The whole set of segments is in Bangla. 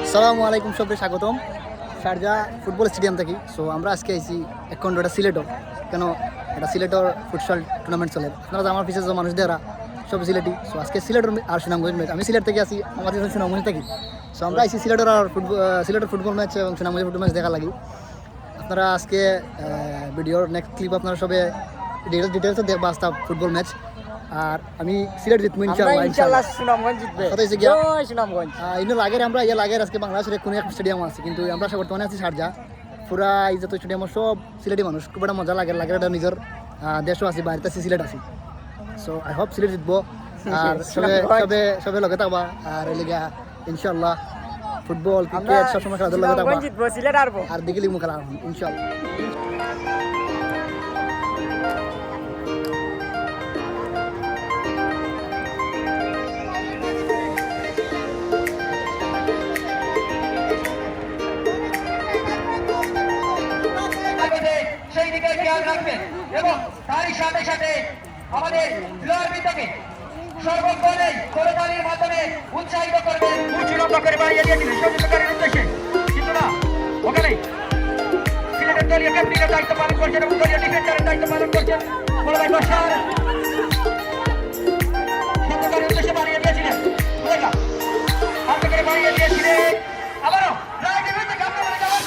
আসসালামু আলাইকুম, সবাই স্বাগতম শারজা ফুটবল স্টেডিয়াম থেকে। সো আমরা আজকে আইছি এখন এটা সিলেটর, কেন এটা সিলেটর ফুটসল টুর্নামেন্ট চলে। আপনারা আমার পিছিয়ে যে মানুষদের সব সিলেটি। সো আজকে সিলেটর আর সুনামগঞ্জ ম্যাচ, আমি সিলেট থেকে আসি, আমাদের সুনামগঞ্জ থাকি। সো আমরা আইছি সিলেটর আর সিলেটের ফুটবল ম্যাচ এবং সুনামগঞ্জ ফুটবল ম্যাচ দেখা লাগি। আপনারা আজকে ভিডিওর নেক্সট ক্লিপ আপনারা সবে ডিটেলসে দেখবা আসতা ফুটবল ম্যাচ। আর আমি সিলেট জিতবো ইনশাআল্লাহ। সুনামগঞ্জ জিতবে। জয় সুনামগঞ্জ। ইনো লাগের আমরা লাগের আজকে বাংলাদেশের কোনো এক স্টেডিয়াম আছে, কিন্তু আমরা বর্তমানে আছি শারজা। পুরা এই যত স্টেডিয়াম সব সিলেটি মানুষ, খুব একটা মজা লাগে। লাগের একটা নিজের দেশও আছি, বাড়িতে আছি, সিলেট আছি। সো আই হোপ সিলেট জিতবো। আর সবে লগে থাকবা। আর এলিগা ইনশাআল্লাহ ফুটবল ক্রিকেট সবসময় খেলাধুলা লগে থাকবা। সিলেট আর দেখিলি মুখ খেলা ইনশাআল্লাহ। সেই দিকে খেয়াল রাখবেন এবং তারই সাথে সাথে আমাদের প্লেয়ারবৃন্দকে সর্বক্ষণেই করতালির মাধ্যমে উৎসাহিত করবেন। উঁচু লম্বা করে বাড়িয়ে দিয়ে দিলেন সহযোগিতার উদ্দেশ্যে, কিন্তু না, ওখানে সিলেটের দলীয় ক্যাপ্টেনের দায়িত্ব পালন করছেন এবং দলীয় ডিফেন্ডারের দায়িত্ব পালন করছেন মোলাবাই বসার। সহযোগিতার উদ্দেশ্যে বাড়িয়ে দিয়েছিলেন, হাতে করে বাড়িয়ে দিয়েছিলেন। আবারও রাইটের বিরুদ্ধে কামড়ে যাওয়ার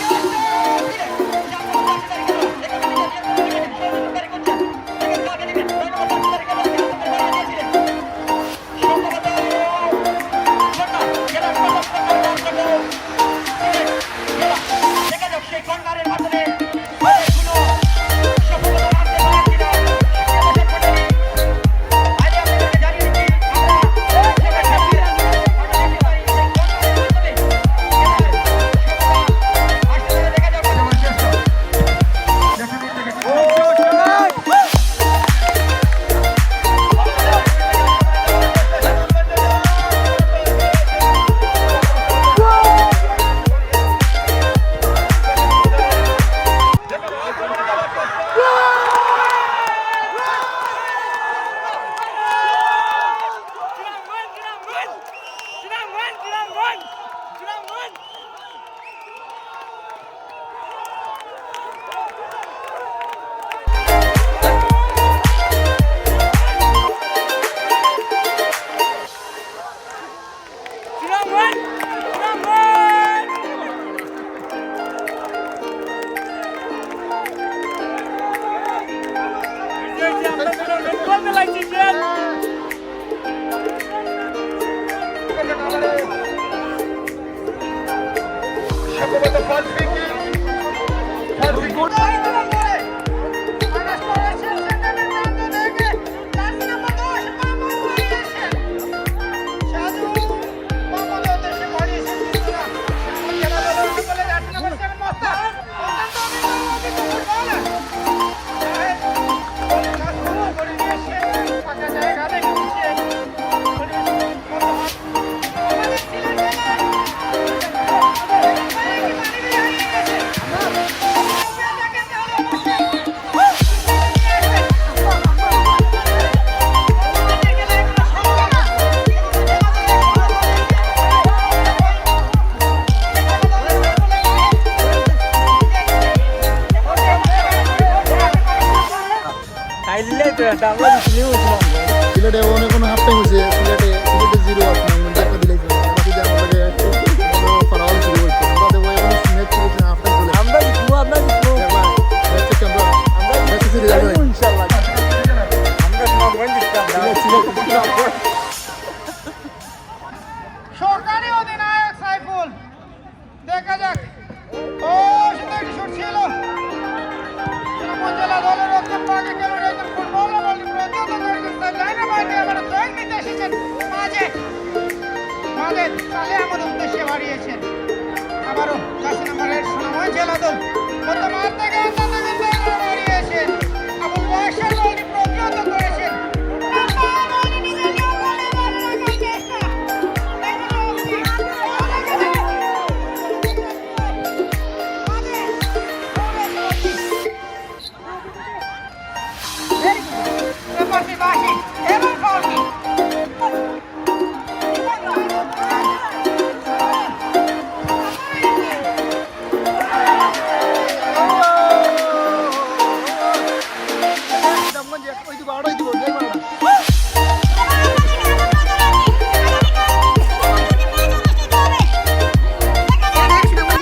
সিলেটে অনেক